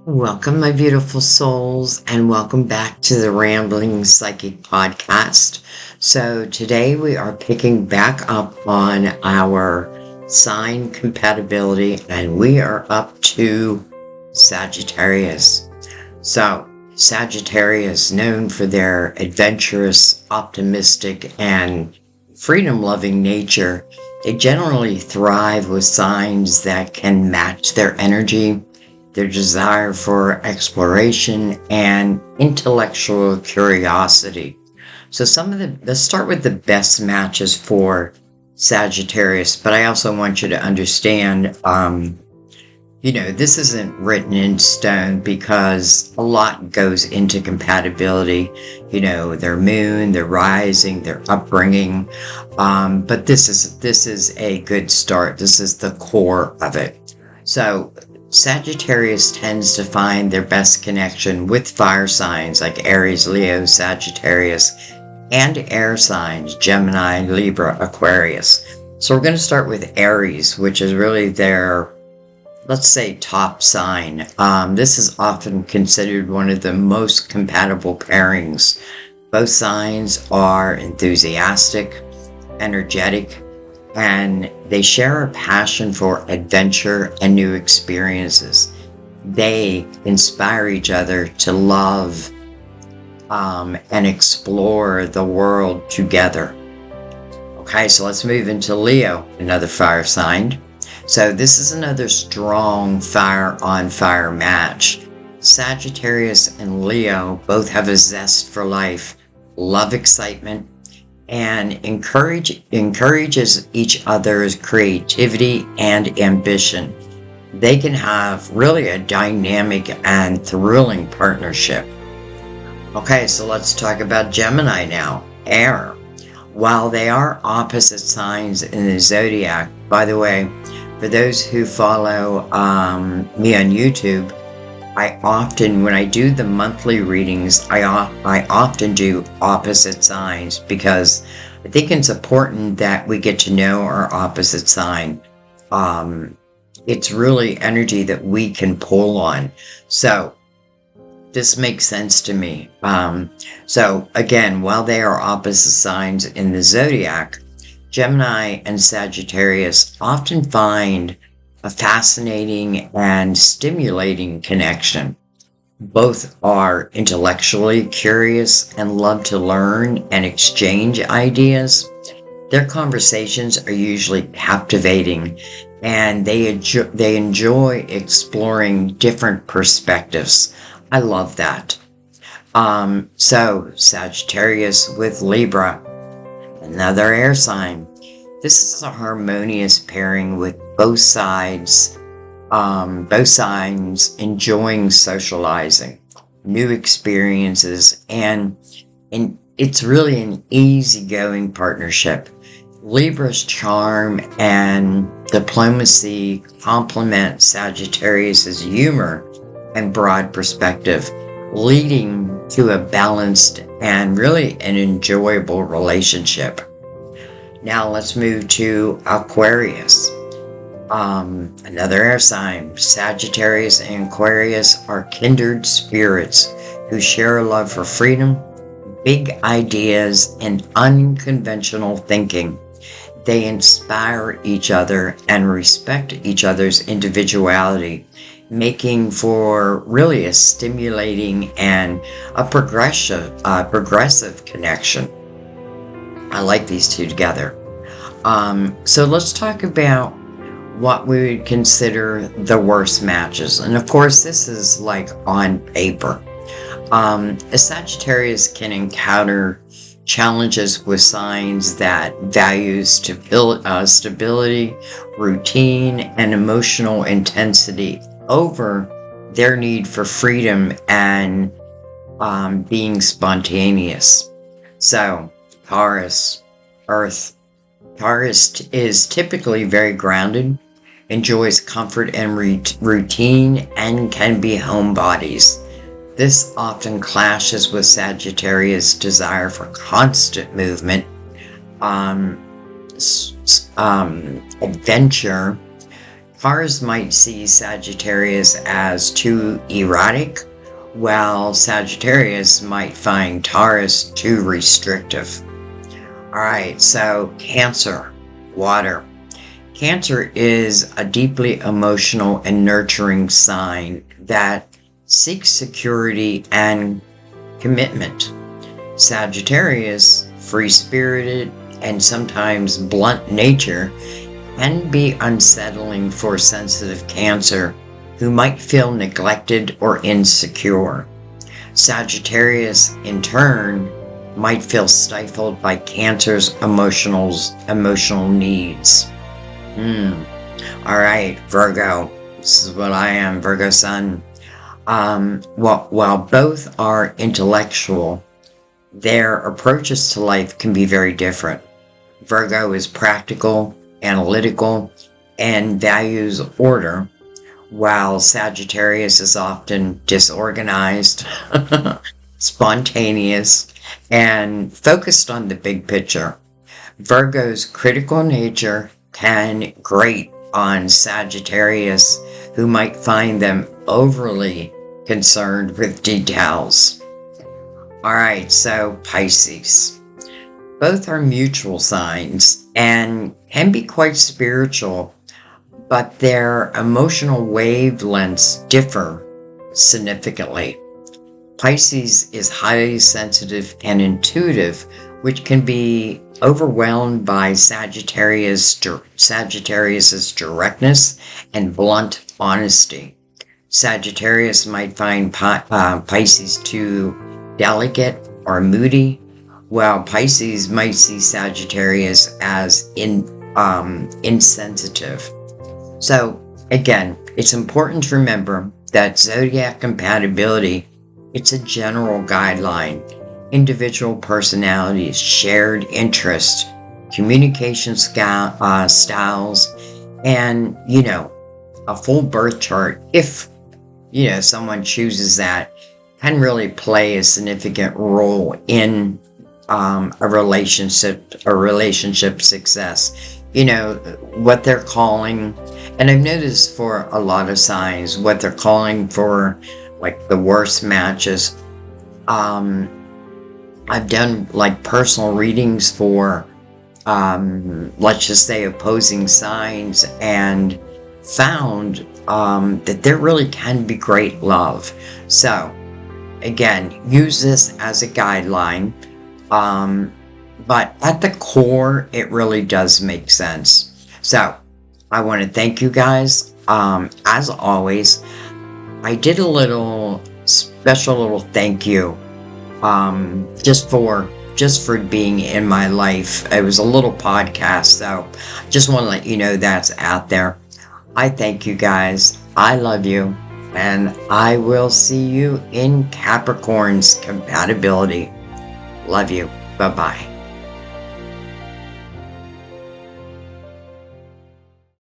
Welcome, my beautiful souls, and welcome back to the Rambling Psychic Podcast. So, today we are picking back up on our sign compatibility, and we are up to Sagittarius. So, Sagittarius, known for their adventurous, optimistic, and freedom loving nature, they generally thrive with signs that can match their energy, their desire for exploration, and intellectual curiosity. So let's start with the best matches for Sagittarius, but I also want you to understand, this isn't written in stone because a lot goes into compatibility, their moon, their rising, their upbringing. But this is a good start. This is the core of it. So Sagittarius tends to find their best connection with fire signs like Aries, Leo, Sagittarius, and air signs, Gemini, Libra, Aquarius. So we're going to start with Aries, which is really their, let's say, top sign. This is often considered one of the most compatible pairings. Both signs are enthusiastic, energetic, and they share a passion for adventure and new experiences. They inspire each other to love and explore the world together. Okay, so let's move into Leo, another fire sign. So this is another strong fire-on-fire match. Sagittarius and Leo both have a zest for life, love excitement, and encourages each other's creativity and ambition. They can have really a dynamic and thrilling partnership. Okay, so let's talk about Gemini now, air. While they are opposite signs in the zodiac, by the way, for those who follow me on YouTube, I often, when I do the monthly readings, I often do opposite signs because I think it's important that we get to know our opposite sign. It's really energy that we can pull on. So this makes sense to me. So again, while they are opposite signs in the zodiac, Gemini and Sagittarius often find a fascinating and stimulating connection. Both are intellectually curious and love to learn and exchange ideas. Their conversations are usually captivating, and they enjoy exploring different perspectives. I love that. So Sagittarius with Libra, another air sign. This is a harmonious pairing with both signs enjoying socializing, new experiences, and it's really an easygoing partnership. Libra's charm and diplomacy complement Sagittarius's humor and broad perspective, leading to a balanced and really an enjoyable relationship. Now let's move to Aquarius. Another air sign. Sagittarius and Aquarius are kindred spirits who share a love for freedom, big ideas, and unconventional thinking. They inspire each other and respect each other's individuality, making for really a stimulating and a progressive connection. I like these two together. So let's talk about what we would consider the worst matches. And of course, this is like on paper. A Sagittarius can encounter challenges with signs that value stability, routine, and emotional intensity over their need for freedom and being spontaneous. So Taurus, Earth. Taurus is typically very grounded, enjoys comfort and routine, and can be homebodies. This often clashes with Sagittarius' desire for constant movement, adventure, Taurus might see Sagittarius as too erratic, while Sagittarius might find Taurus too restrictive. All right, so Cancer, water. Cancer is a deeply emotional and nurturing sign that seeks security and commitment. Sagittarius, free-spirited and sometimes blunt nature, can be unsettling for sensitive Cancer who might feel neglected or insecure. Sagittarius, in turn, might feel stifled by Cancer's emotional needs. All right, Virgo. This is what I am, Virgo sun. While both are intellectual, their approaches to life can be very different. Virgo is practical, analytical, and values order, while Sagittarius is often disorganized, spontaneous, and focused on the big picture. Virgo's critical nature can grate on Sagittarius, who might find them overly concerned with details. All right, so Pisces. Both are mutual signs and can be quite spiritual, but their emotional wavelengths differ significantly. Pisces is highly sensitive and intuitive, which can be overwhelmed by Sagittarius's directness and blunt honesty. Sagittarius might find Pisces too delicate or moody, while Pisces might see Sagittarius as insensitive. So again, it's important to remember that zodiac compatibility, it's a general guideline. Individual personalities, shared interests, communication styles, and, a full birth chart, if, someone chooses that, can really play a significant role in a relationship success. What they're calling, and I've noticed for a lot of signs, what they're calling for, like the worst matches. I've done like personal readings for, let's just say, opposing signs, and found that there really can be great love. So again, use this as a guideline, but at the core, it really does make sense. So I want to thank you guys. As always, I did a special little thank you just for being in my life. It was a little podcast, so just want to let you know that's out there. I thank you guys. I love you, and I will see you in Capricorn's compatibility. Love you. Bye-bye.